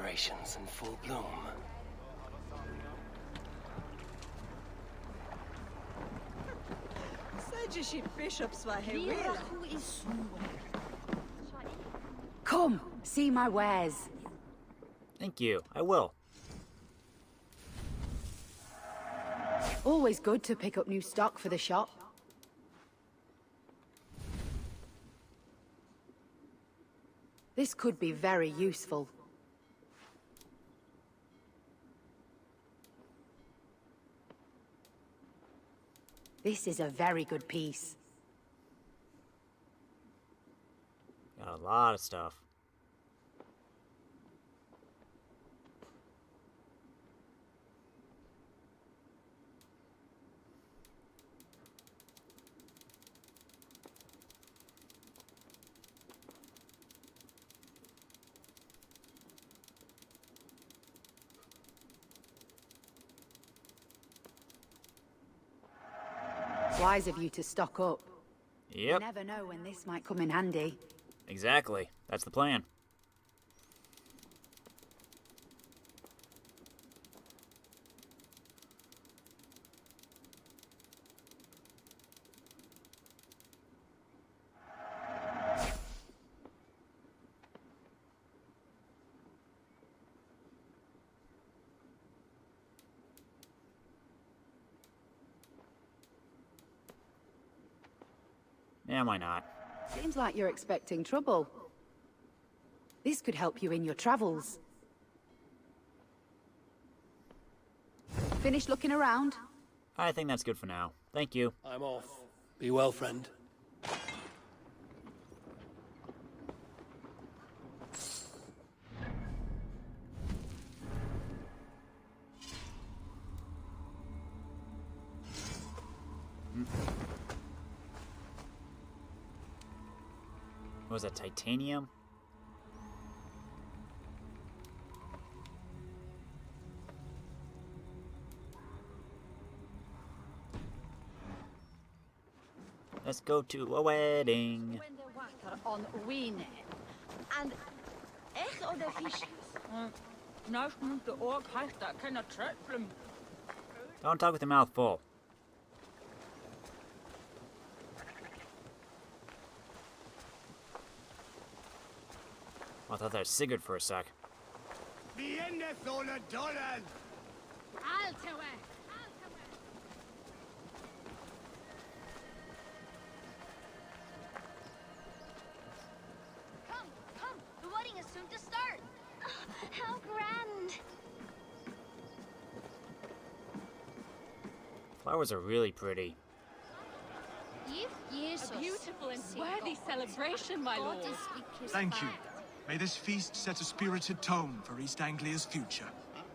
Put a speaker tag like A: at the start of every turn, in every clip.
A: preparations in full bloom.
B: Come, see my wares.
C: Thank you, I will.
B: Always good to pick up new stock for the shop. This could be very useful. This is a very good piece.
C: Got a lot of stuff.
B: Wise of you to stock up.
C: Yep.
B: You never know when this might come in handy.
C: Exactly. That's the plan. Yeah, why not?
B: Seems like you're expecting trouble. This could help you in your travels. Finished looking around?
C: I think that's good for now. Thank you.
A: I'm off. Be well, friend.
C: What was that, titanium? Let's go to a wedding.
D: On Wien. And echt of the fish.
C: Don't talk with your mouth full. I thought that was Sigurd for a sec.
D: Come, the wedding is soon to start. How grand.
C: Flowers are really pretty.
D: A
E: Beautiful and worthy celebration, my lord.
F: Thank you. May this feast set a spirited tone for East Anglia's future.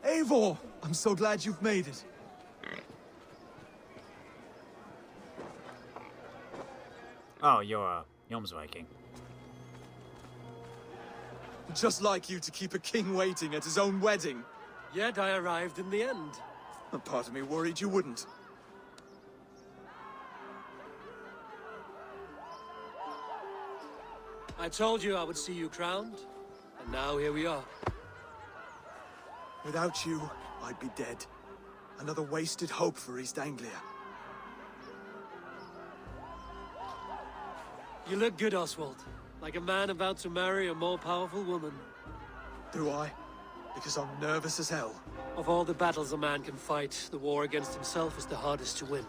F: Eivor! I'm so glad you've made it.
C: Oh, you're a Jomsviking.
F: Just like you to keep a king waiting at his own wedding.
A: Yet I arrived in the end.
F: A part of me worried you wouldn't.
A: I told you I would see you crowned, and now here we are.
F: Without you, I'd be dead. Another wasted hope for East Anglia.
A: You look good, Oswald. Like a man about to marry a more powerful woman.
F: Do I? Because I'm nervous as hell.
A: Of all the battles a man can fight, the war against himself is the hardest to win.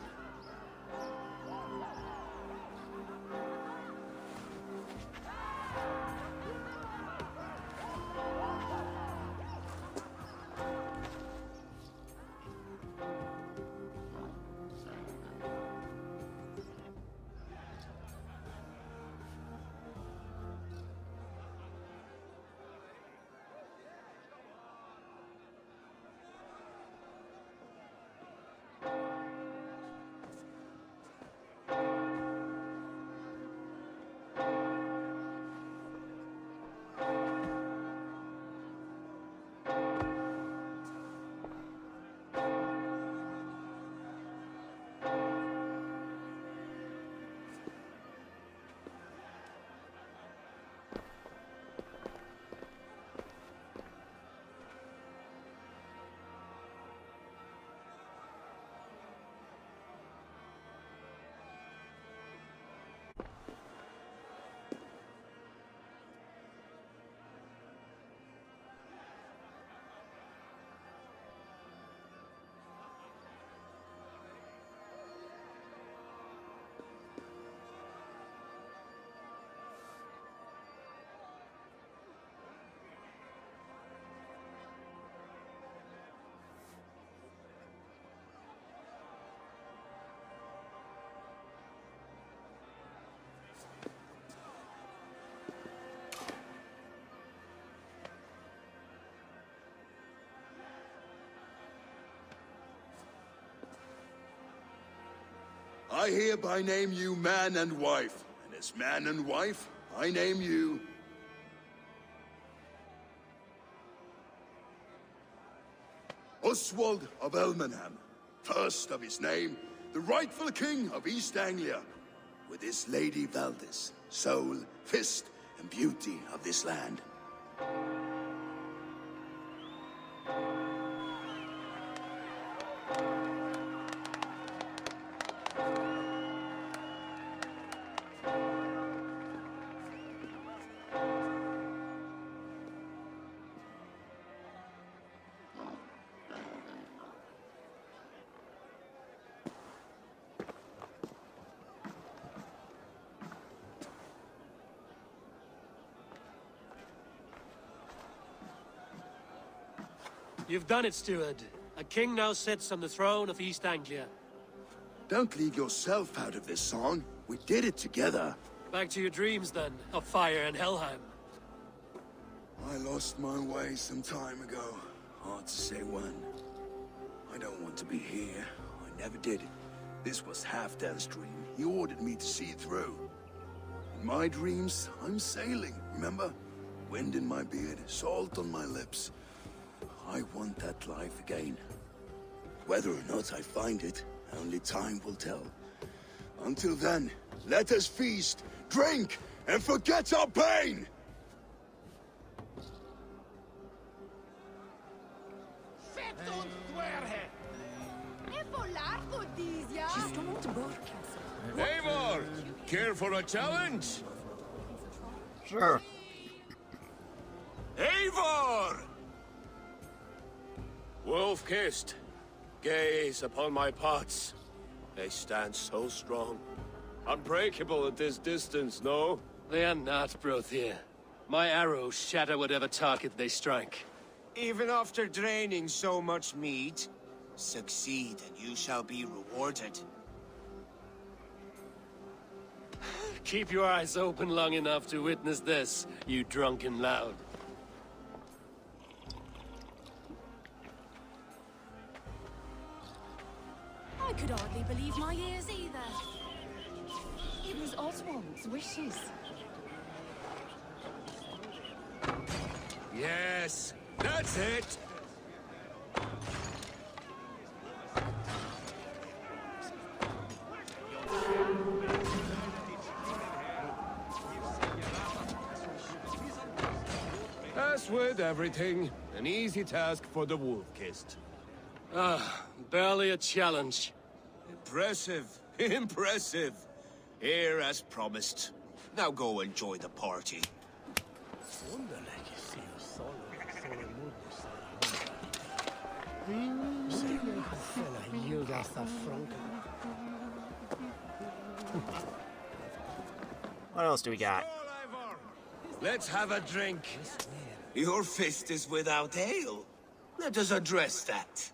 G: I hereby name you man and wife. And as man and wife, I name you... Oswald of Elmenham, first of his name, the rightful king of East Anglia, with his lady Valdis, soul, fist, and beauty of this land.
A: You've done it, steward. A king now sits on the throne of East Anglia.
G: Don't leave yourself out of this song. We did it together.
A: Back to your dreams, then, of fire and Helheim.
G: I lost my way some time ago. Hard to say when. I don't want to be here. I never did. This was Halfdan's dream. He ordered me to see it through. In my dreams, I'm sailing, remember? Wind in my beard, salt on my lips. I want that life again. Whether or not I find it, only time will tell. Until then, let us feast, drink, and forget our pain!
H: Eivor, care for a challenge?
C: Sure.
H: Eivor! Wolf-kissed, gaze upon my pots. They stand so strong. Unbreakable at this distance, no?
A: They are not, Brothir. My arrows shatter whatever target they strike.
I: Even after draining so much meat, succeed and you shall be rewarded.
A: Keep your eyes open long enough to witness this, you drunken loud.
E: I could hardly believe my ears either. It was Oswald's wishes.
H: Yes, that's it! As with everything, an easy task for the wolf-kissed.
A: Barely a challenge.
I: Impressive, impressive. Here as promised. Now go enjoy the party.
C: What else do we got?
I: Let's have a drink. Your fist is without ale. Let us address that.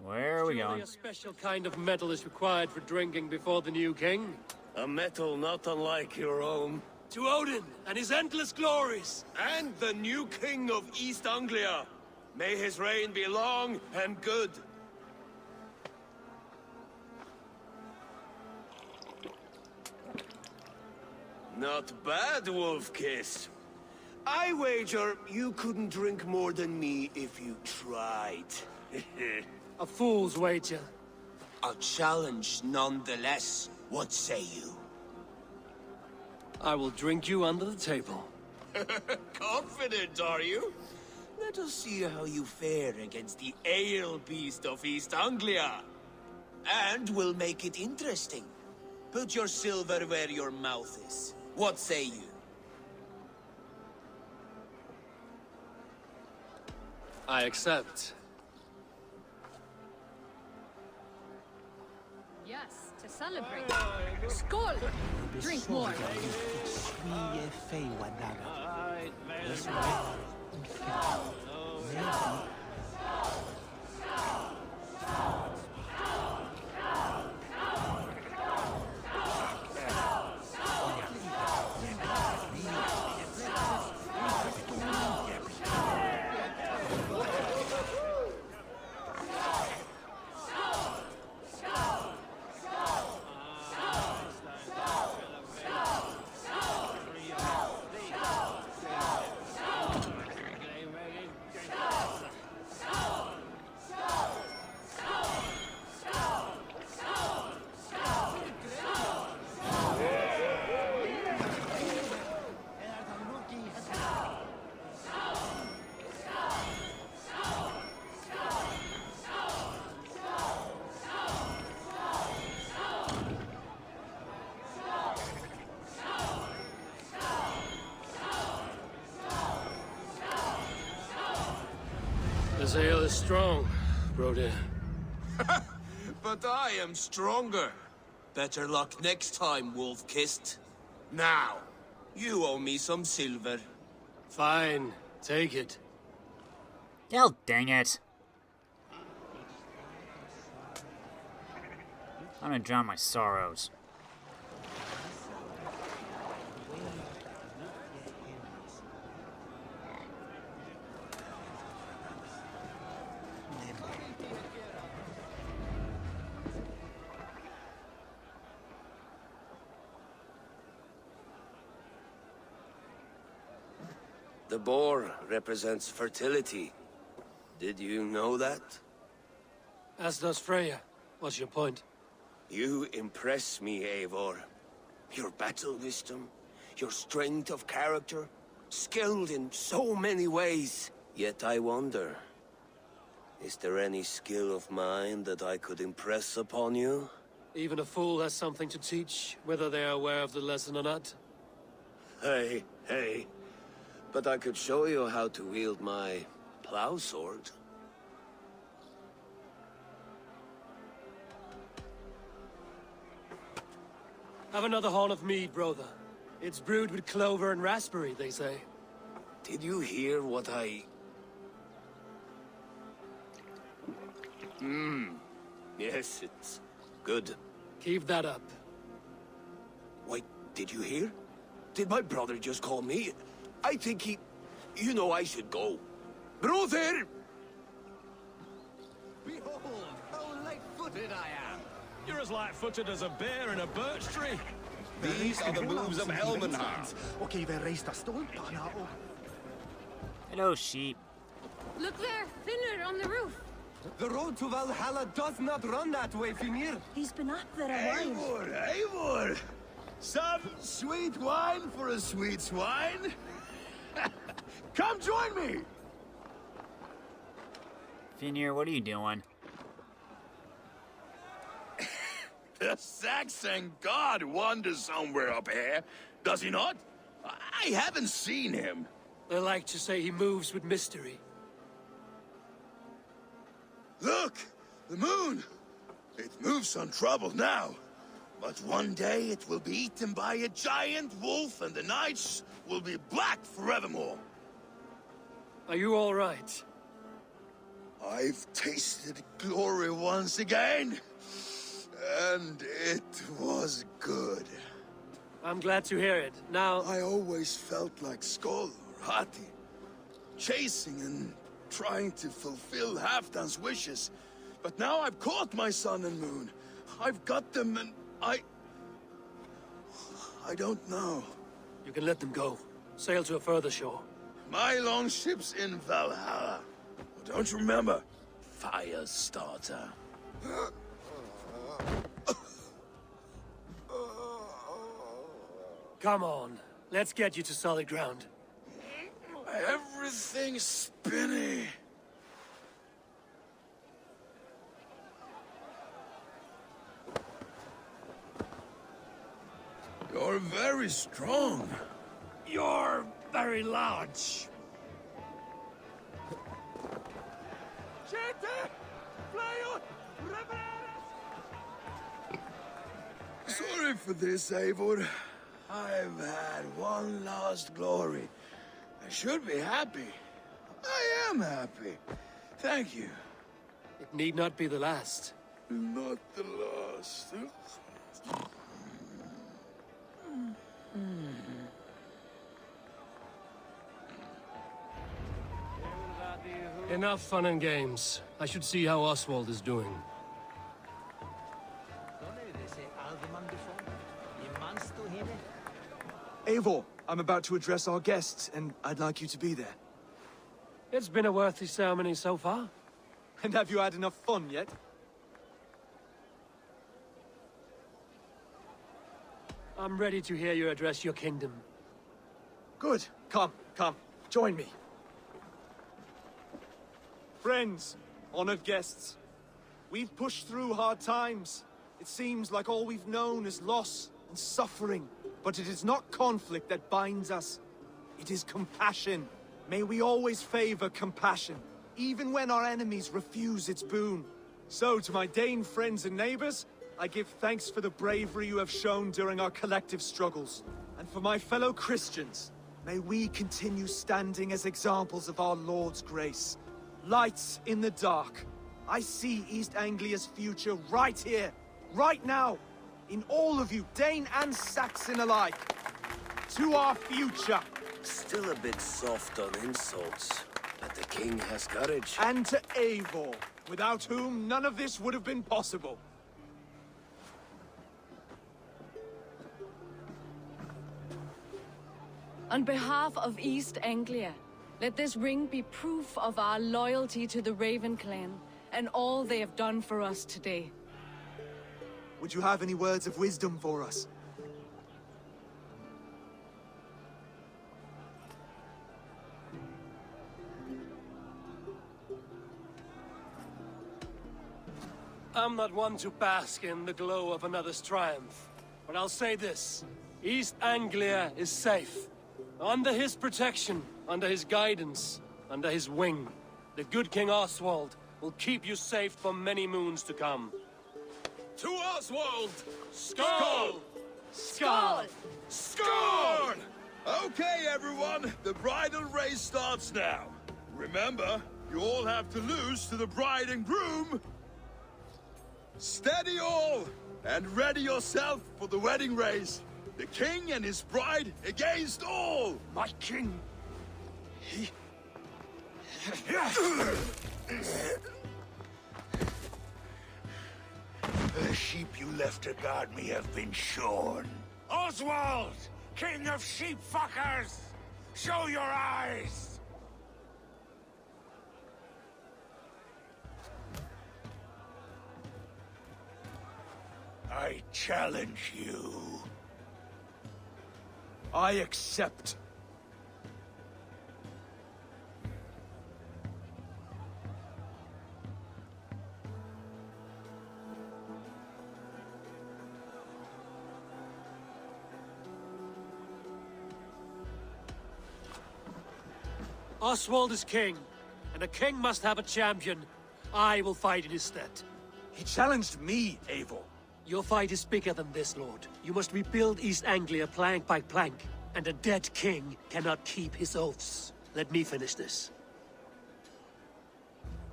C: Where are we
A: Surely
C: going?
A: a special kind of metal is required for drinking before the new king.
H: A metal not unlike your own.
A: To Odin and his endless glories.
H: And the new king of East Anglia. May his reign be long and good. Not bad, Wolf-Kiss. I wager you couldn't drink more than me if you tried.
A: A fool's wager.
I: A challenge nonetheless. What say you?
A: I will drink you under the table.
I: Confident, are you? Let us see how you fare against the ale beast of East Anglia. And we'll make it interesting. Put your silver where your mouth is. What say you?
A: I accept.
E: Yes, to celebrate. Skål! Drink more.
A: This ale is strong, Rued.
I: But I am stronger. Better luck next time, Wolf-Kissed. Now, you owe me some silver.
A: Fine, take it.
C: Hell dang it. I'm gonna drown my sorrows.
H: The boar represents fertility. Did you know that?
A: As does Freya. What's your point?
H: You impress me, Eivor. Your battle wisdom, your strength of character, skilled in so many ways. Yet I wonder, is there any skill of mine that I could impress upon you?
A: Even a fool has something to teach, whether they are aware of the lesson or not.
H: Hey, hey. But I could show you how to wield my plow sword.
A: Have another horn of mead, brother. It's brewed with clover and raspberry, they say.
H: Did you hear what I... Yes, it's good.
A: Keep that up.
H: Wait, did you hear? Did my brother just call me? I think he... You know I should go. Brother!
J: Behold, how light-footed I am. You're as light-footed as a bear in a birch tree. These are the moves of Elmenhar.
C: Hello, sheep.
E: Look there, Finner on the roof.
J: The road to Valhalla does not run that way, Finir.
E: He's been up there a while.
G: Eivor! Some sweet wine for a sweet swine? Come join me!
C: Finir, what are you doing?
G: The Saxon god wanders somewhere up here, does he not? I haven't seen him.
A: They like to say he moves with mystery.
G: Look! The moon! It moves untroubled now. But one day it will be eaten by a giant wolf and the nights will be black forevermore.
A: Are you all right?
G: I've tasted glory once again. And it was good.
A: I'm glad to hear it. Now...
G: I always felt like Skoll or Hati. Chasing and trying to fulfill Halfdan's wishes. But now I've caught my sun and moon. I've got them and I don't know.
A: You can let them go. Sail to a further shore.
G: My longship's in Valhalla. Don't you remember? Firestarter.
A: Come on. Let's get you to solid ground.
G: Everything's spinny. You're very strong.
A: You're very large.
G: Sorry for this, Eivor. I've had one last glory. I should be happy. I am happy. Thank you.
A: It need not be the last.
G: Not the last.
A: Enough fun and games. I should see how Oswald is doing.
F: Eivor, I'm about to address our guests, and I'd like you to be there.
A: It's been a worthy ceremony so far.
F: And have you had enough fun yet?
A: I'm ready to hear you address your kingdom.
F: Good. Come, join me. Friends, honored guests, we've pushed through hard times. It seems like all we've known is loss and suffering. But it is not conflict that binds us. It is compassion. May we always favor compassion. even when our enemies refuse its boon. So, to my Dane friends and neighbors, I give thanks for the bravery you have shown during our collective struggles. And for my fellow Christians, may we continue standing as examples of our Lord's grace. Lights in the dark. I see East Anglia's future right here, right now, in all of you, Dane and Saxon alike. To our future.
H: Still a bit soft on insults, but the king has courage.
F: And to Eivor, without whom none of this would have been possible.
E: On behalf of East Anglia, let this ring be proof of our loyalty to the Raven clan and all they have done for us today.
F: Would you have any words of wisdom for us?
A: I'm not one to bask in the glow of another's triumph, but I'll say this. East Anglia is safe. Under his protection, under his guidance, under his wing. The good King Oswald will keep you safe for many moons to come.
J: To Oswald!
A: Skull!
F: Skull!
J: Scorn! Okay, everyone, the bridal race starts now. Remember, you all have to lose to the bride and groom. Steady all, and ready yourself for the wedding race. The king and his bride against all!
F: My king!
G: The sheep you left to guard me have been shorn.
J: Oswald! King of sheep fuckers! Show your eyes!
G: I challenge you.
F: I accept.
A: Oswald is king, and a king must have a champion. I will fight in his stead.
F: He challenged me, Eivor.
A: Your fight is bigger than this, Lord. You must rebuild East Anglia plank by plank, and a dead king cannot keep his oaths. Let me finish this.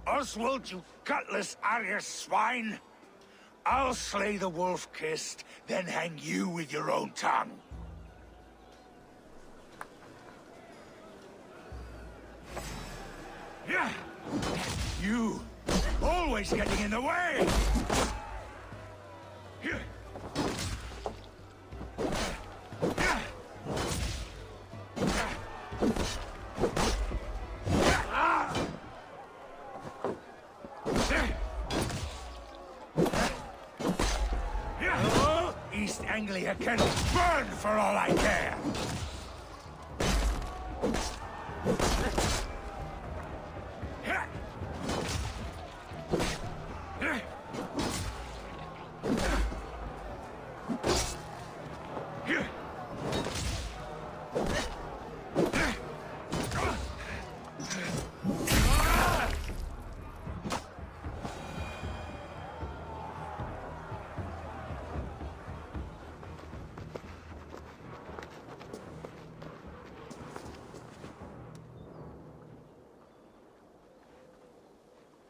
G: Oswald, you gutless Arya swine! I'll slay the wolf-kissed, then hang you with your own tongue. Yeah! You! Always getting in the way! East Anglia can burn for all I care!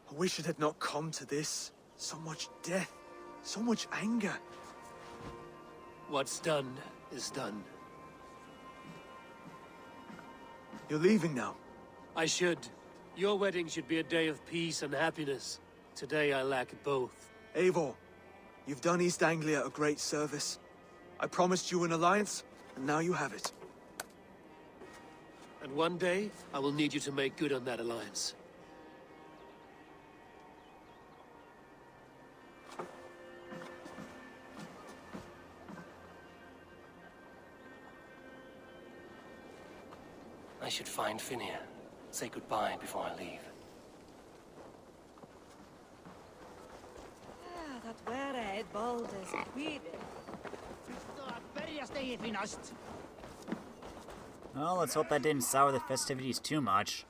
F: I wish it had not come to this. So much death, so much anger.
A: What's done is done.
F: You're leaving now.
A: I should. Your wedding should be a day of peace and happiness. Today I lack both.
F: Eivor, you've done East Anglia a great service. I promised you an alliance, and now you have it.
A: And one day, I will need you to make good on that alliance. I should find Finnear. Say goodbye before I leave.
K: That were ett baldes quid.
C: Well, let's hope that didn't sour the festivities too much.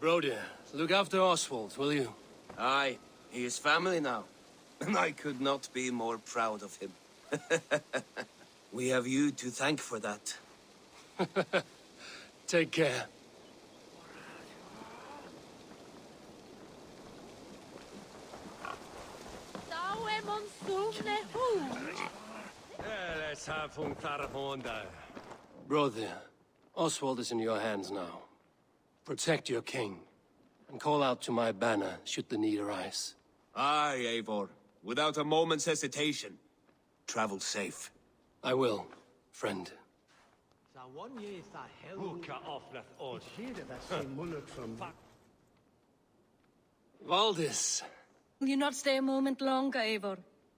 A: Brody, look after Oswald, will you?
H: Aye, he is family now. And I could not be more proud of him. We have you to thank for that.
A: Take care. Brother, Oswald is in your hands now. Protect your king, and call out to my banner should the need arise.
I: Aye, Eivor. Without a moment's hesitation.
H: Travel safe.
A: I will, friend. Valdis,
E: Will you not stay a moment longer, Eivor?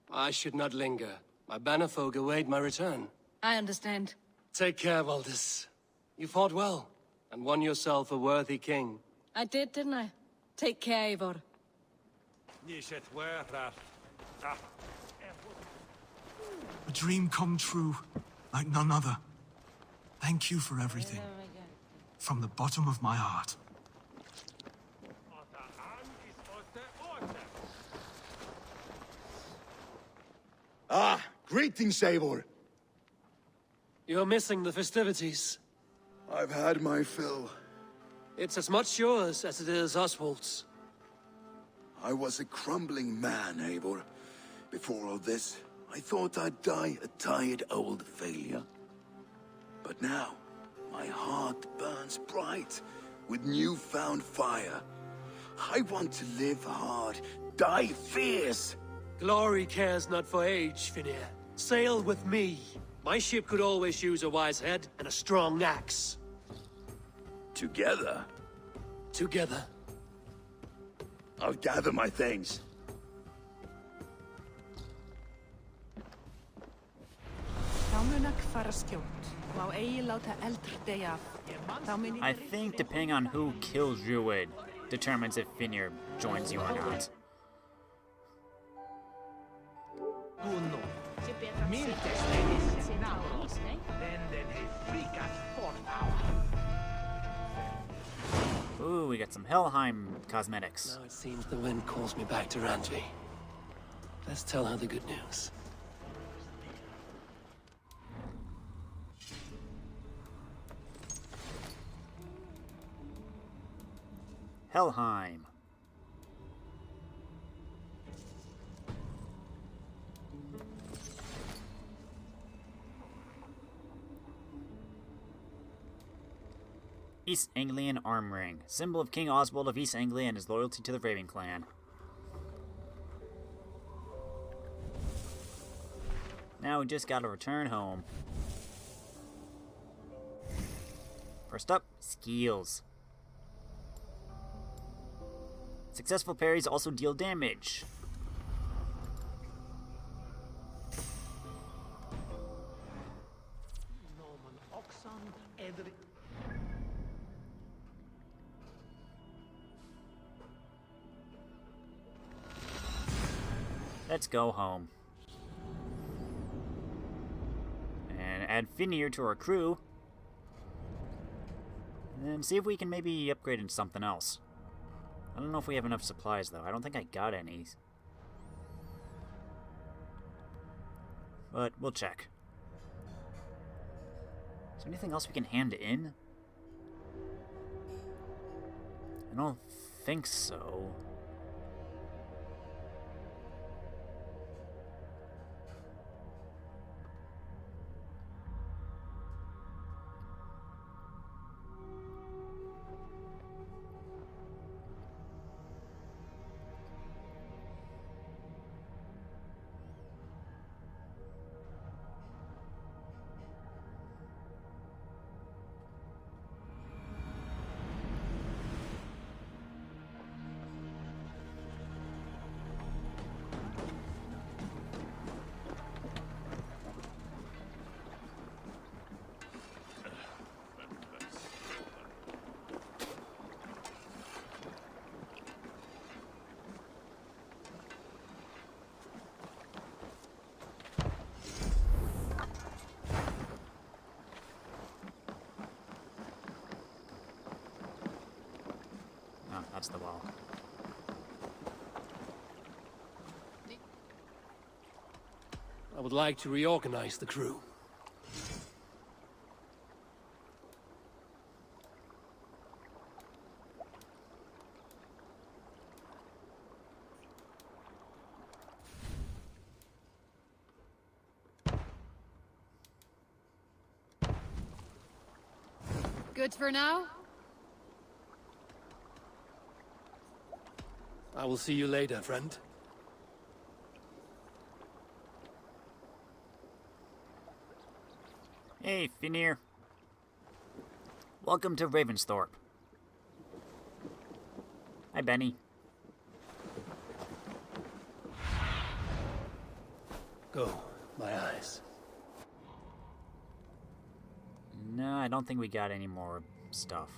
A: I should not linger. My banner folk await my return.
E: I understand.
A: Take care, Valdis. You fought well, and won yourself a worthy king.
E: I did, didn't I? Take care, Eivor.
F: A dream come true, like none other. Thank you for everything. From the bottom of my heart.
G: Ah, greetings, Eivor.
A: You're missing the festivities.
G: I've had my fill.
A: It's as much yours as it is Oswald's.
G: I was a crumbling man, Eivor. Before all this, I thought I'd die a tired old failure. But now, my heart burns bright with newfound fire. I want to live hard, die fierce.
A: Glory cares not for age, Finir. Sail with me. My ship could always use a wise head and a strong axe.
G: Together,
A: Together.
G: I'll gather my things.
C: I think depending on who kills Rued determines if Finir joins you or not. Ooh, we got some Helheim cosmetics.
A: Now it seems the wind calls me back to Randvi. Let's tell her the good news.
C: Helheim. East Anglian arm ring, symbol of King Oswald of East Anglia and his loyalty to the Raven clan. Now we just gotta return home. First up, skills. Successful parries also deal damage. Let's go home. And add Finir to our crew. And see if we can maybe upgrade into something else. I don't know if we have enough supplies, though. I don't think I got any. But we'll check. Is there anything else we can hand in? I don't think so. That's the wall.
A: I would like to reorganize the crew.
B: Good for now?
A: I will see you later, friend.
C: Hey, Finir. Welcome to Ravensthorpe. Hi, Benny.
A: Go, my eyes.
C: No, I don't think we got any more stuff.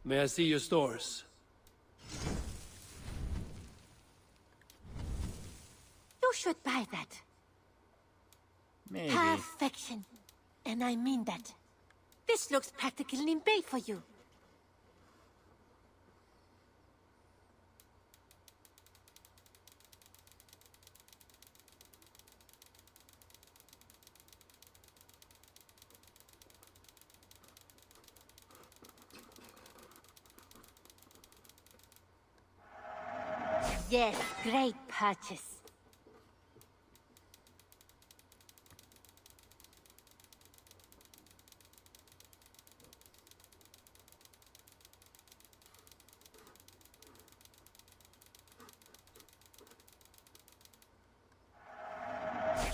A: May I see your stores?
L: You should buy that.
C: Maybe.
L: Perfection. And I mean that. This looks practically made for you. Yes, great purchase.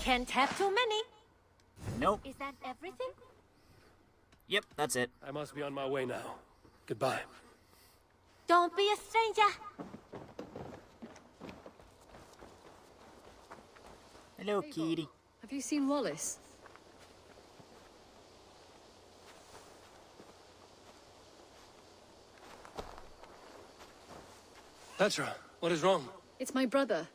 L: Can't have too many.
C: Nope.
L: Is that everything?
C: Yep, that's it.
A: I must be on my way now. Goodbye.
L: Don't be a stranger.
C: Hello, kitty.
E: Have you seen Wallace?
A: Petra, what is wrong?
E: It's my brother.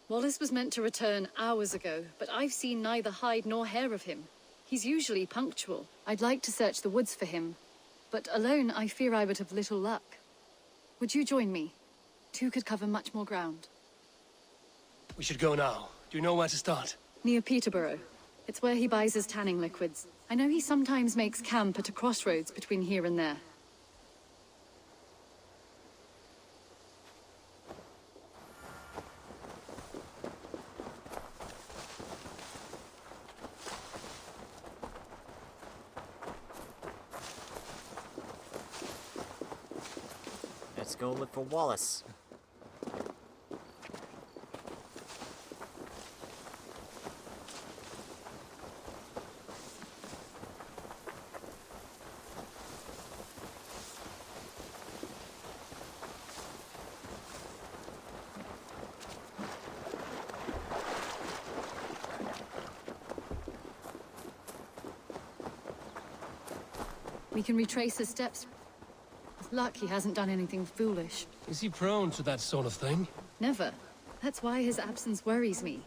E: Wallace was meant to return hours ago, but I've seen neither hide nor hair of him. He's usually punctual. I'd like to search the woods for him, but alone I fear I would have little luck. Would you join me? Two could cover much more ground.
A: We should go now. Do you know where to start?
E: Near Peterborough. It's where he buys his tanning liquids. I know he sometimes makes camp at a crossroads between here and there.
C: Let's go look for Wallace.
E: We can retrace his steps. With luck, he hasn't done anything foolish.
A: Is he prone to that sort of thing?
E: Never. That's why his absence worries me.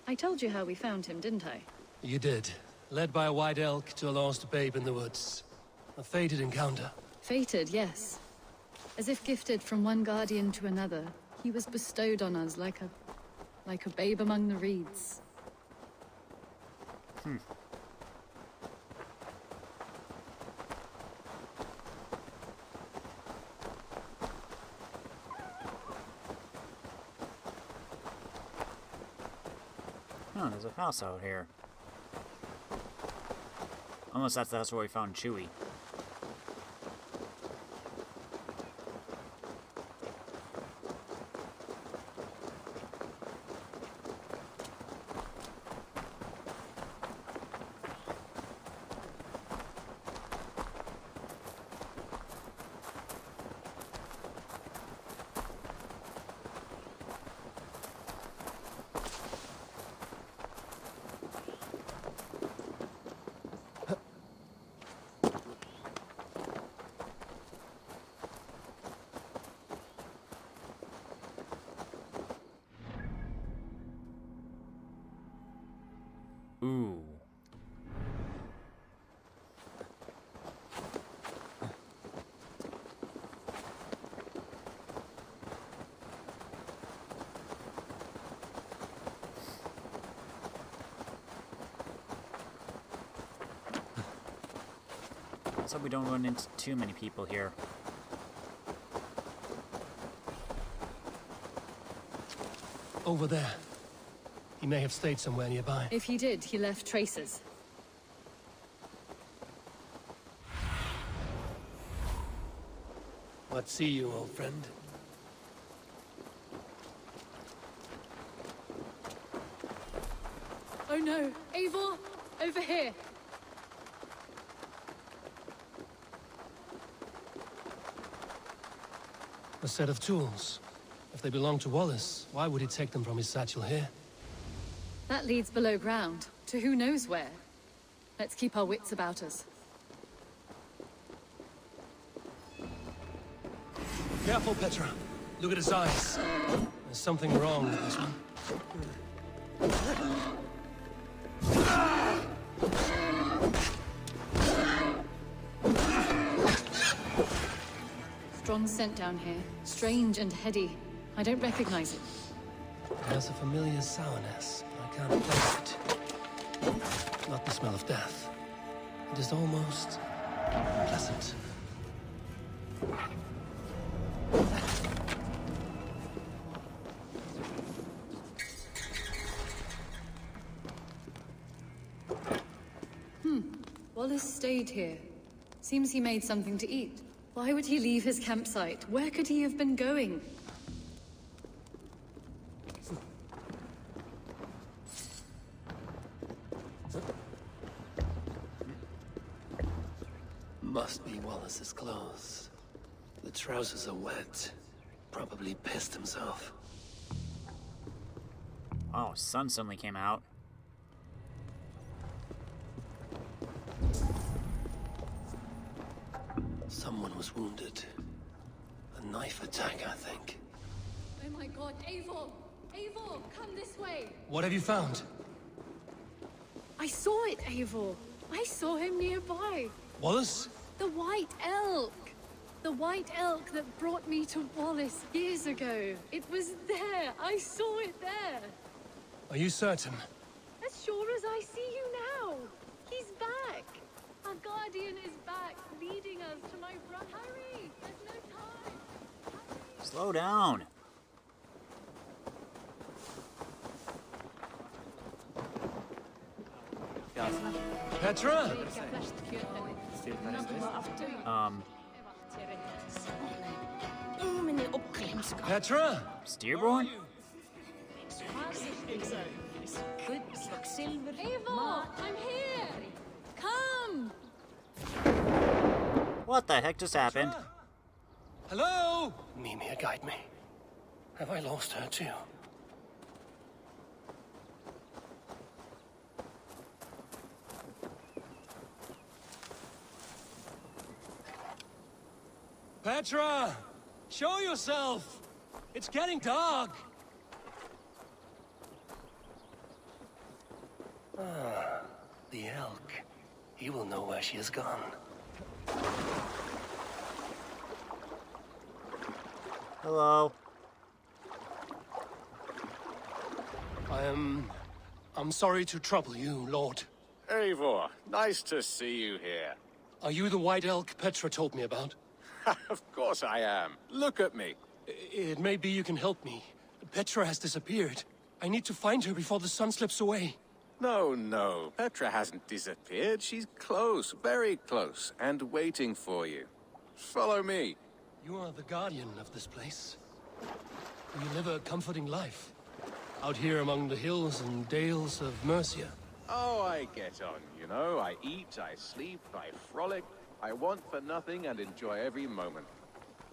E: I told you how we found him, didn't I?
A: You did. Led by a white elk to a lost babe in the woods. A fated encounter.
E: Fated, yes. As if gifted from one guardian to another, he was bestowed on us like a babe among the reeds.
C: Oh, there's a house out here. Almost that's where we found Chewie. Ooh. Let's hope we don't run into too many people here.
A: Over there. He may have stayed somewhere nearby.
E: If he did, he left traces.
A: What see you, old friend?
E: Oh no! Eivor! Over here!
A: A set of tools. If they belong to Wallace, why would he take them from his satchel here?
E: That leads below ground, to who knows where. Let's keep our wits about us.
A: Careful, Petra. Look at his eyes. There's something wrong with this one.
E: Strong scent down here. Strange and heady. I don't recognize it.
A: It has a familiar sourness, but I can't place it. Not the smell of death. It is almost pleasant.
E: Wallace stayed here. Seems he made something to eat. Why would he leave his campsite? Where could he have been going?
A: Must be Wallace's clothes. The trousers are wet. Probably pissed himself.
C: Oh, sun suddenly came out.
A: Someone was wounded. A knife attack, I think.
E: Oh my god, Eivor! Eivor, come this way!
A: What have you found?
E: I saw it, Eivor! I saw him nearby!
A: Wallace?
E: The White Elk! The White Elk that brought me to Wallace years ago. It was there! I saw it there!
A: Are you certain?
E: As sure as I see you now! He's back! Our guardian is back, leading us to my brother. Hurry! There's no time! Hurry.
C: Slow down.
A: Petra? Petra?
C: Steerborn?
E: Eivor! I'm here! Come!
C: What the heck just happened?
A: Hello? Mimir, guide me. Have I lost her too? Petra! Show yourself! It's getting dark! Ah, the elk. He will know where she has gone.
C: Hello.
A: I'm sorry to trouble you, Lord.
M: Eivor, nice to see you here.
A: Are you the white elk Petra told me about?
M: Of course I am. Look at me.
A: It may be you can help me. Petra has disappeared. I need to find her before the sun slips away.
M: No. Petra hasn't disappeared. She's close, very close, and waiting for you. Follow me.
A: You are the guardian of this place. You live a comforting life. Out here among the hills and dales of Mercia.
M: Oh, I get on, you know. I eat, I sleep, I frolic. I want for nothing and enjoy every moment.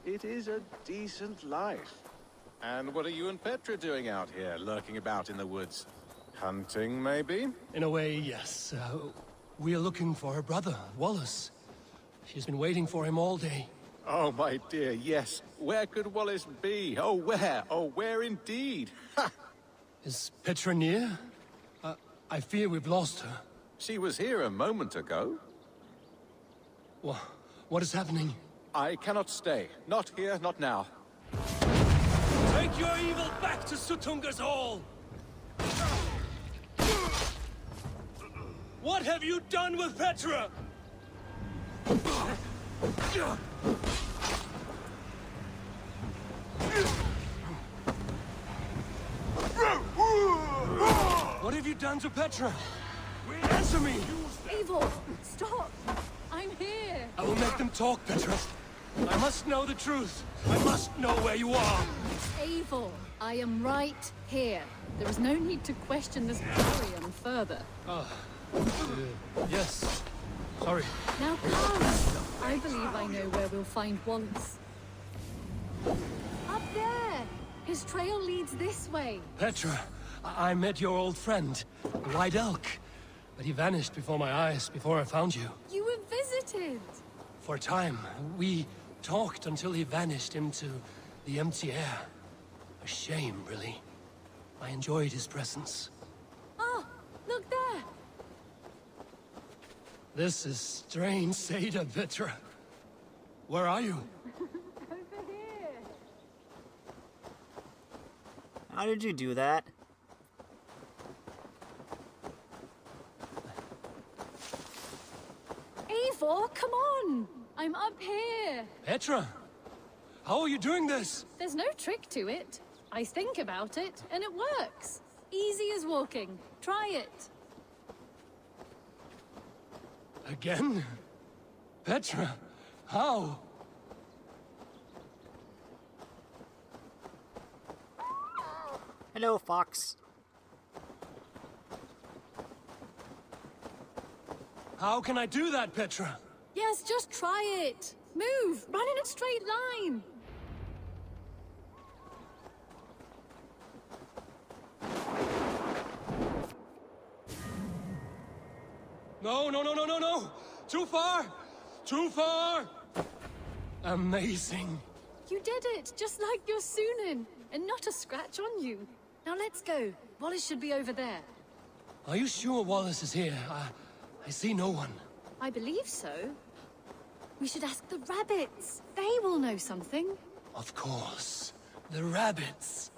M: It is a decent life. And what are you and Petra doing out here, lurking about in the woods? Hunting, maybe?
A: In a way, yes. We are looking for her brother, Wallace. She's been waiting for him all day.
M: Oh, my dear, yes. Where could Wallace be? Oh, where? Oh, where indeed? Ha!
A: Is Petra near? I fear we've lost her.
M: She was here a moment ago.
A: What is happening?
M: I cannot stay. Not here, not now.
A: Take your evil back to Sutunga's hall! What have you done with Petra? What have you done to Petra? Answer me!
E: Eivor, stop! I'm here!
A: I will make them talk, Petra. I must know the truth. I must know where you are.
E: Eivor, I am right here. There is no need to question this Arian further.
A: Yes. Sorry.
E: Now come! I believe I know where we'll find Wallace. Up there! His trail leads this way.
A: Petra, I met your old friend, the White Elk. But he vanished before my eyes, before I found you.
E: You were visited!
A: For a time, we talked until he vanished into the empty air. A shame, really. I enjoyed his presence.
E: Oh, look there!
A: This is strange, Seda, Petra. Where are you?
E: Over here!
C: How did you do that?
E: Eivor, come on! I'm up here!
A: Petra! How are you doing this?
E: There's no trick to it. I think about it, and it works. Easy as walking. Try it.
A: Again? Petra, how?
C: Hello, Fox.
A: How can I do that, Petra?
E: Yes, just try it. Move! Run in a straight line!
A: No, no, no, no, no, no! Too far! Too far! Amazing.
E: You did it, just like your Sunan, and not a scratch on you. Now let's go. Wallace should be over there.
A: Are you sure Wallace is here? I see no one.
E: I believe so. We should ask the rabbits. They will know something.
A: Of course. The rabbits.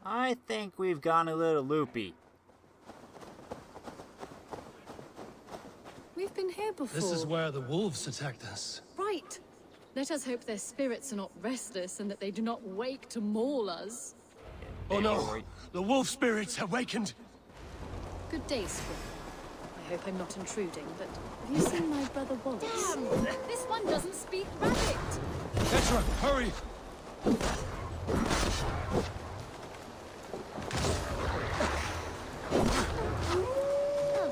C: I think we've gone a little loopy.
E: We've been here before.
A: This is where the wolves attacked us.
E: Right. Let us hope their spirits are not restless and that they do not wake to maul us.
A: Oh no! The wolf spirits have wakened!
E: Good day, Squid. I hope I'm not intruding, but have you seen my brother Wallace? This one doesn't speak rabbit!
A: Petra, hurry!
E: Tell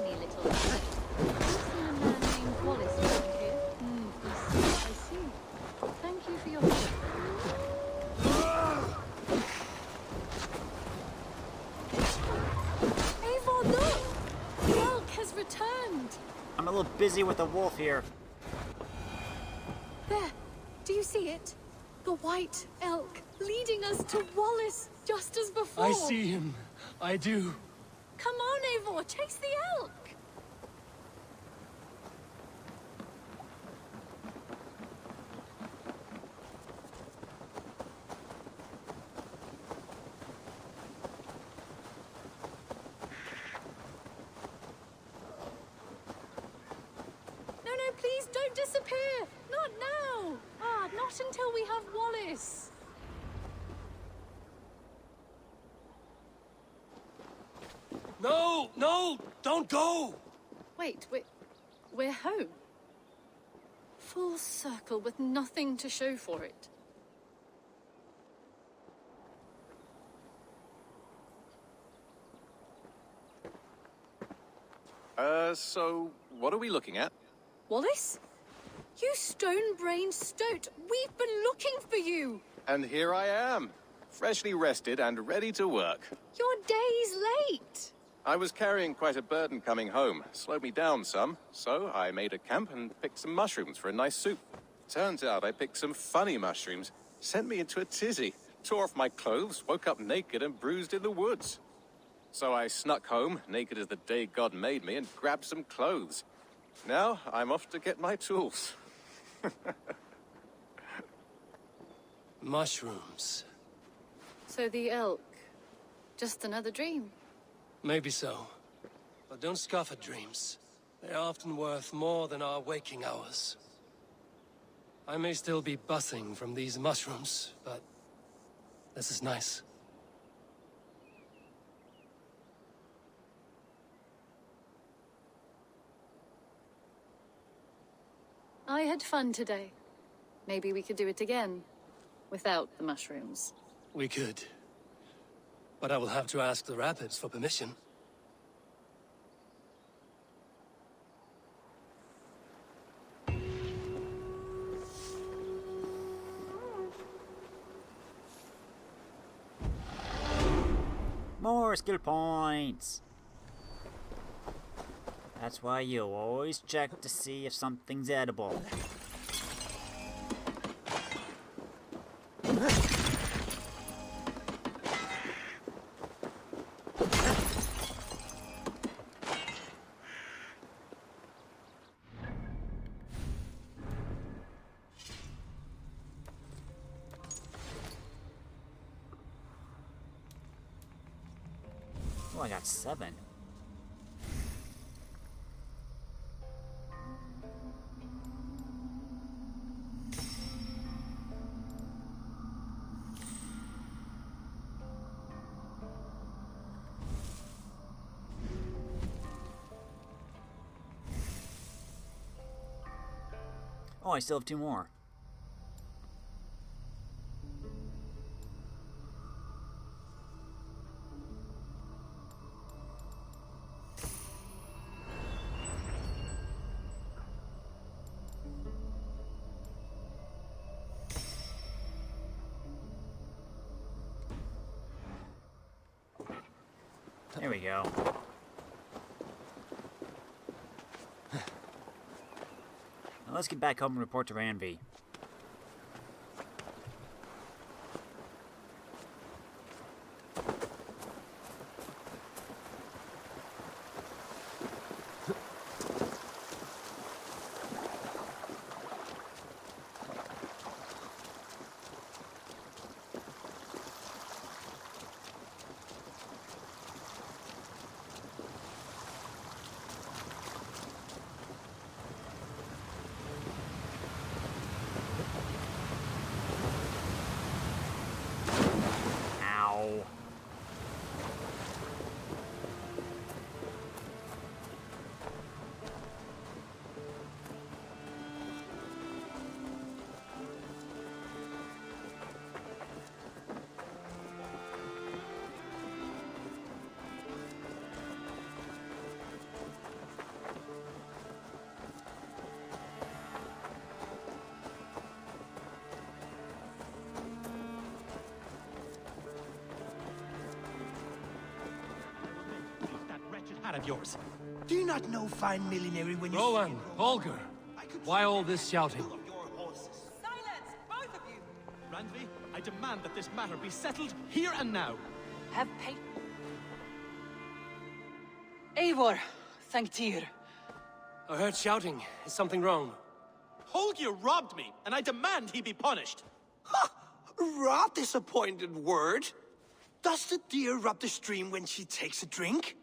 E: me, little rabbit. Have you seen a man named Wallace around here? I see. Thank you for your help. Eivor, look! The elk has returned!
C: I'm a little busy with the wolf here.
E: There! Do you see it? The white elk leading us to Wallace, just as before!
A: I see him. I do.
E: Come on, Eivor! Chase the elk! No, please don't disappear! Not now! Not until we have Wallace!
A: No! No! Don't go!
E: Wait, we're home. Full circle with nothing to show for it.
M: So what are we looking at?
E: Wallace? You stone-brained stoat! We've been looking for you!
M: And here I am, freshly rested and ready to work.
E: You're days late!
M: I was carrying quite a burden coming home, slowed me down some, so I made a camp and picked some mushrooms for a nice soup. Turns out I picked some funny mushrooms, sent me into a tizzy, tore off my clothes, woke up naked and bruised in the woods. So I snuck home, naked as the day God made me, and grabbed some clothes. Now I'm off to get my tools.
A: Mushrooms.
E: So the elk, just another dream?
A: Maybe so. But don't scoff at dreams. They're often worth more than our waking hours. I may still be buzzing from these mushrooms, but this is nice.
E: I had fun today. Maybe we could do it again, without the mushrooms.
A: We could. But I will have to ask the rabbits for permission.
C: More skill points! That's why you always check to see if something's edible. Oh, I got 7. Oh, I still have 2 more. There we go. Now let's get back home and report to Ranvi. Ow.
N: Of yours. Do you not know fine millinery when you...
A: Rowan, Holger, why all this shouting?
K: Silence, both of you!
N: Randvi, I demand that this matter be settled here and now.
K: Have patience. Eivor, thank Tyr.
A: I heard shouting. Is something wrong?
N: Holger robbed me, and I demand he be punished.
I: Rot disappointed word. Does the deer rub the stream when she takes a drink?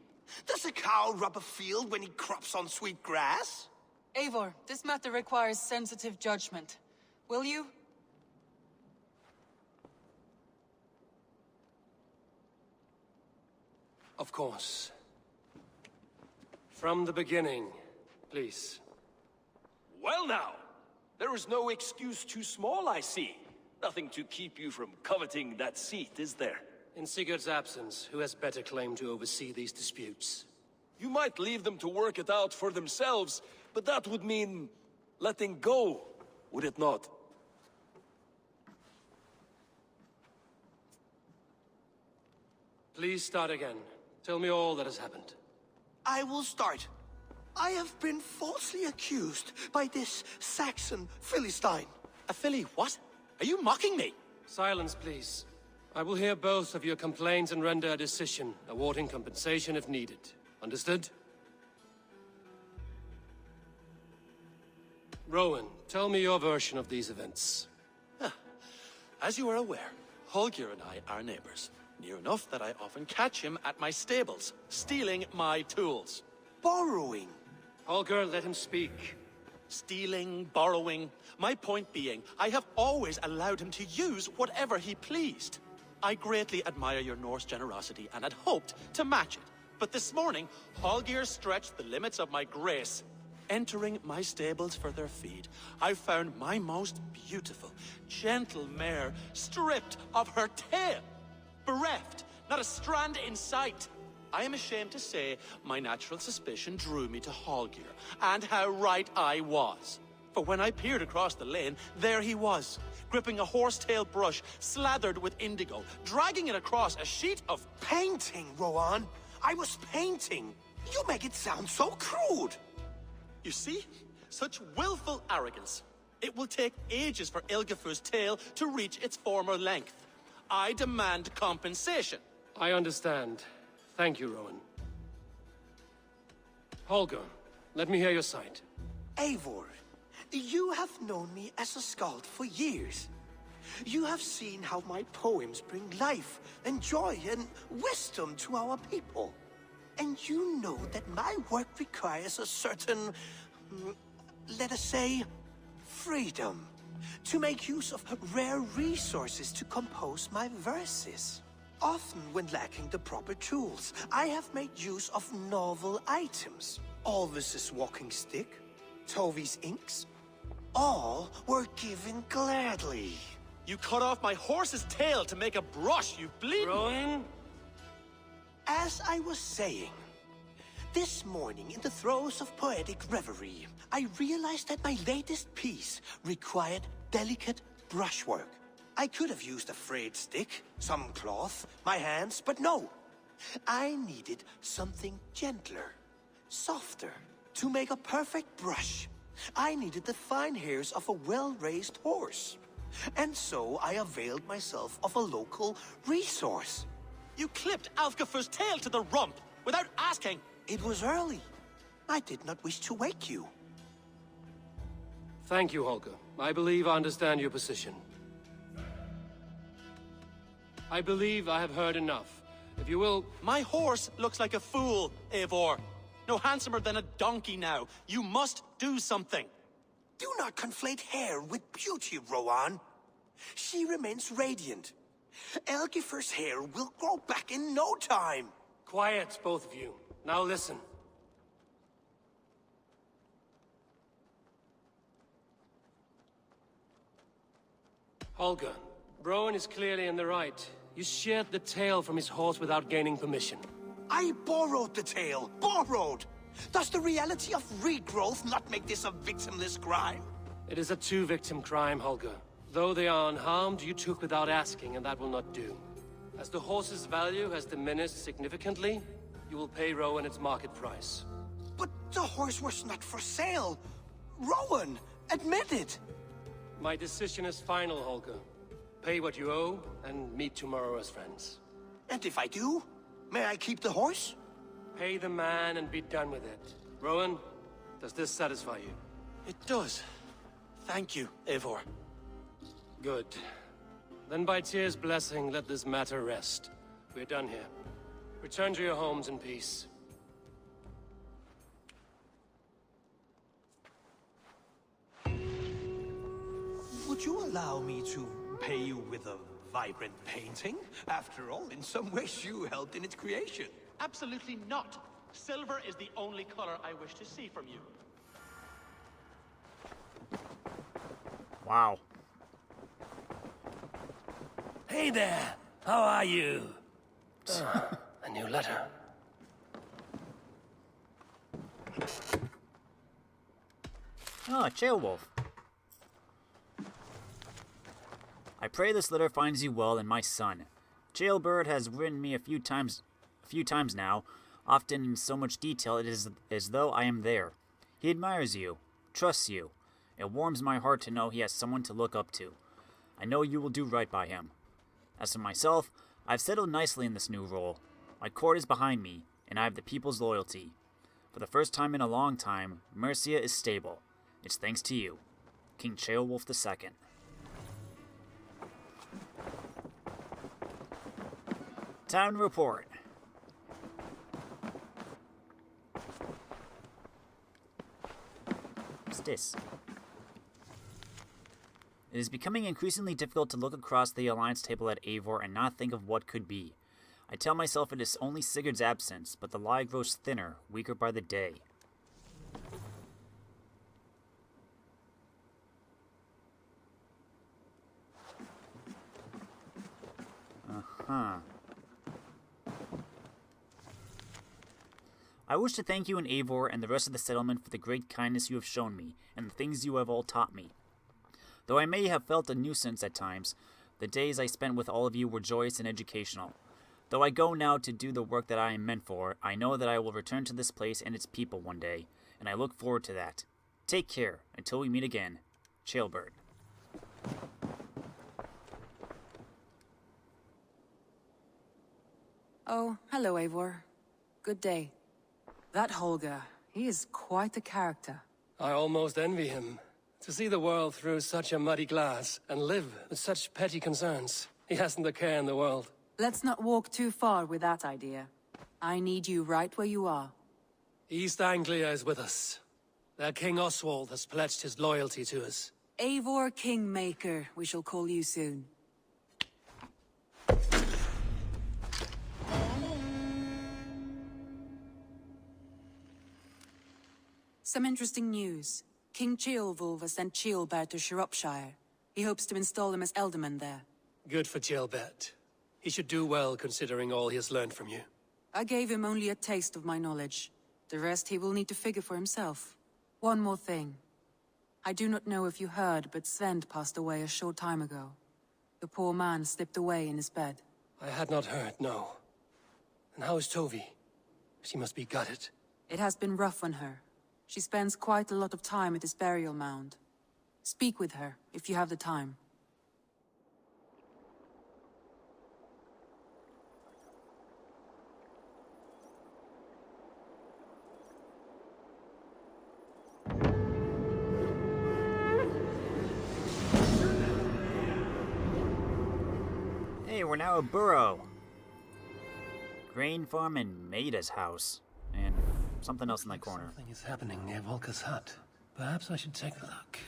I: Does a cow rub a field when he crops on sweet grass?
K: Eivor, this matter requires sensitive judgment. Will you?
A: Of course. From the beginning, please.
O: Well now, there is no excuse too small, I see. Nothing to keep you from coveting that seat, is there?
A: In Sigurd's absence, who has better claim to oversee these disputes?
O: You might leave them to work it out for themselves, but that would mean letting go, would it not?
A: Please start again. Tell me all that has happened.
I: I will start. I have been falsely accused by this Saxon Philistine.
N: A Philly what? Are you mocking me?
A: Silence, please. I will hear both of your complaints and render a decision, awarding compensation if needed. Understood? Rowan, tell me your version of these events.
N: As you are aware, Holger and I are neighbors. Near enough that I often catch him at my stables, stealing my tools.
A: Borrowing. Holger, let him speak.
N: Stealing, borrowing. My point being, I have always allowed him to use whatever he pleased. I greatly admire your Norse generosity and had hoped to match it. But this morning, Holger stretched the limits of my grace. Entering my stables for their feed, I found my most beautiful, gentle mare stripped of her tail. Bereft, not a strand in sight. I am ashamed to say my natural suspicion drew me to Holger, and how right I was. For when I peered across the lane, there he was, gripping a horsetail brush slathered with indigo, dragging it across a sheet of
I: Painting, Rowan. I was painting. You make it sound so crude.
N: You see? Such willful arrogance. It will take ages for Ilgafur's tail to reach its former length. I demand compensation.
A: I understand. Thank you, Rowan. Holger, let me hear your side.
I: Eivor, you have known me as a skald for years. You have seen how my poems bring life and joy and wisdom to our people. And you know that my work requires a certain, let us say, freedom, to make use of rare resources to compose my verses. Often when lacking the proper tools, I have made use of novel items. Alvis's walking stick, Tovi's inks, all were given gladly.
N: You cut off my horse's tail to make a brush, you bleeding...
A: Rowan?
I: As I was saying, this morning in the throes of poetic reverie, I realized that my latest piece required delicate brushwork. I could have used a frayed stick, some cloth, my hands, but no. I needed something gentler, softer. To make a perfect brush, I needed the fine hairs of a well-raised horse. And so I availed myself of a local resource.
N: You clipped Alfgafur's tail to the rump, without asking.
I: It was early. I did not wish to wake you.
A: Thank you, Holger. I believe I understand your position. I believe I have heard enough. If you will...
N: My horse looks like a fool, Eivor. No handsomer than a donkey now. You must do something.
I: Do not conflate hair with beauty, Rowan. She remains radiant. Elgifur's hair will grow back in no time.
A: Quiet, both of you. Now listen. Holger, Rowan is clearly in the right. You sheared the tail from his horse without gaining permission.
I: I borrowed the tail. Borrowed! Does the reality of regrowth not make this a victimless crime?
A: It is a two-victim crime, Holger. Though they are unharmed, you took without asking, and that will not do. As the horse's value has diminished significantly, you will pay Rowan its market price.
I: But the horse was not for sale. Rowan, admit it.
A: My decision is final, Holger. Pay what you owe, and meet tomorrow as friends.
I: And if I do, may I keep the horse?
A: Pay the man and be done with it. Rowan, does this satisfy you?
N: It does. Thank you, Eivor.
A: Good. Then by Tyr's blessing, let this matter rest. We're done here. Return to your homes in peace.
I: Would you allow me to pay you with a vibrant painting? After all, in some ways you helped in its creation.
N: Absolutely not. Silver is the only color I wish to see from you.
C: Wow.
A: Hey there! How are you? A new letter.
C: Ah, Ceolwulf. I pray this letter finds you well and my son. Jailbird has written me a few times now, often in so much detail it is as though I am there. He admires you, trusts you. It warms my heart to know he has someone to look up to. I know you will do right by him. As for myself, I've settled nicely in this new role. My court is behind me, and I have the people's loyalty. For the first time in a long time, Mercia is stable. It's thanks to you, King Ceolwulf II. Time to report. What's this? It is becoming increasingly difficult to look across the alliance table at Eivor and not think of what could be. I tell myself it is only Sigurd's absence, but the lie grows thinner, weaker by the day. I wish to thank you and Eivor and the rest of the settlement for the great kindness you have shown me, and the things you have all taught me. Though I may have felt a nuisance at times, the days I spent with all of you were joyous and educational. Though I go now to do the work that I am meant for, I know that I will return to this place and its people one day, and I look forward to that. Take care, until we meet again. Ceolbert.
P: Oh, hello, Eivor. Good day. That Holger, he is quite a character.
A: I almost envy him. To see the world through such a muddy glass, and live with such petty concerns. He hasn't a care in the world.
P: Let's not walk too far with that idea. I need you right where you are.
A: East Anglia is with us. Their King Oswald has pledged his loyalty to us.
P: Eivor Kingmaker, we shall call you soon. Some interesting news. King Ceolwulf has sent Ceolbert to Shropshire. He hopes to install him as Elderman there.
A: Good for Ceolbert. He should do well considering all he has learned from you.
P: I gave him only a taste of my knowledge. The rest he will need to figure for himself. One more thing. I do not know if you heard, but Sven passed away a short time ago. The poor man slipped away in his bed.
A: I had not heard, no. And how is Tovi? She must be gutted.
P: It has been rough on her. She spends quite a lot of time at his burial mound. Speak with her, if you have the time.
C: Hey, we're now a burrow. Grain farm and Maida's house. And something else in that corner.
A: Something is happening near Volker's hut. Perhaps I should take a look.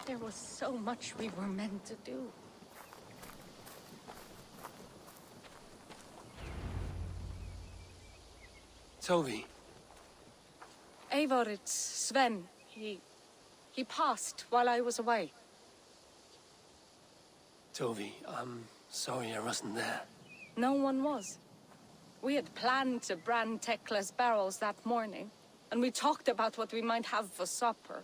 E: There was so much we were meant to do.
A: Tovi.
E: Eivor, it's Sven. He passed while I was away.
A: Tovi, I'm sorry I wasn't there.
E: No one was. We had planned to brand Tekla's barrels that morning, and we talked about what we might have for supper.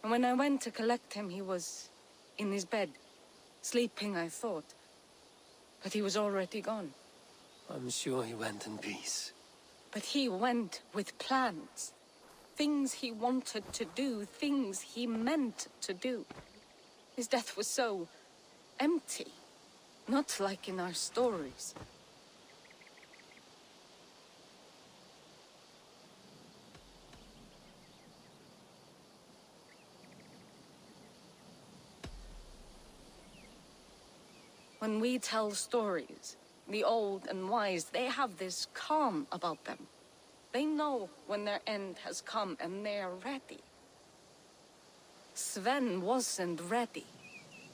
E: And when I went to collect him, he was in his bed. Sleeping, I thought. But he was already gone.
A: I'm sure he went in peace.
E: But he went with plans. Things he wanted to do, things he meant to do. His death was so empty. Not like in our stories. When we tell stories, the old and wise, they have this calm about them.
Q: They know when their end has come and they are ready. Sven wasn't ready.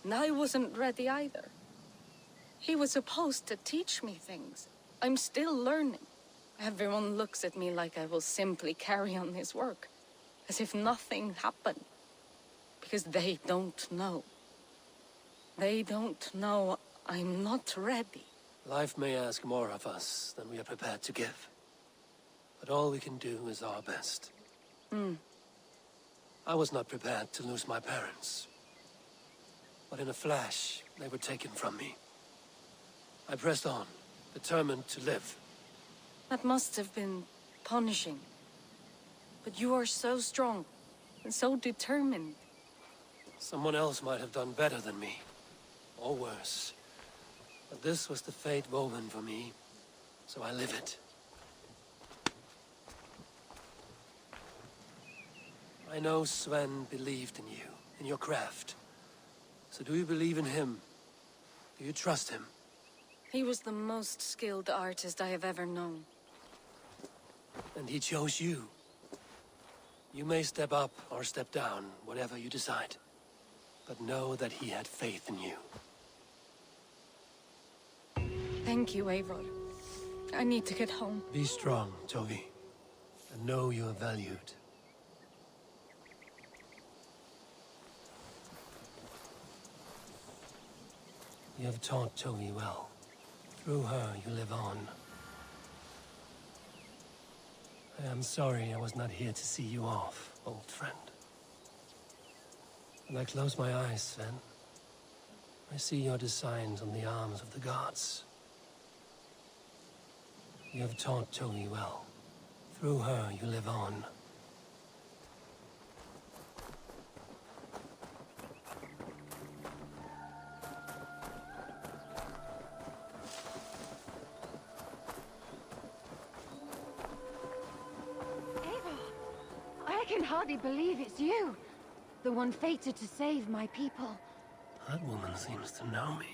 Q: And I wasn't ready either. He was supposed to teach me things. I'm still learning. Everyone looks at me like I will simply carry on his work, as if nothing happened. Because they don't know. They don't know I'm not ready.
A: Life may ask more of us than we are prepared to give. But all we can do is our best. I was not prepared to lose my parents. But in a flash, they were taken from me. I pressed on, determined to live.
Q: That must have been punishing. But you are so strong and so determined.
A: Someone else might have done better than me, or worse. But this was the fate woven for me, so I live it. I know Sven believed in you, in your craft. So do you believe in him? Do you trust him?
Q: He was the most skilled artist I have ever known.
A: And he chose you. You may step up or step down, whatever you decide. But know that he had faith in you.
Q: Thank you, Eivor. I need to get home.
A: Be strong, Tovi. And know you are valued. You have taught Tovi well. Through her, you live on. I am sorry I was not here to see you off, old friend. When I close my eyes, Sven, I see your designs on the arms of the gods. You have taught Tovi well. Through her, you live on.
B: I can hardly believe it's you. The one fated to save my people.
A: That woman seems to know me.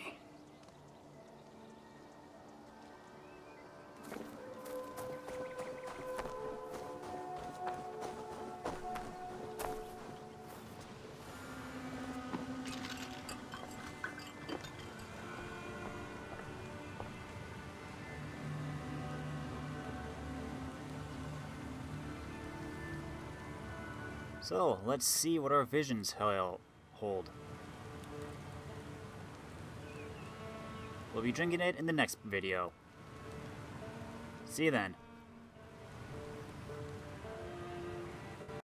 C: So, let's see what our visions hold. We'll be drinking it in the next video. See you then.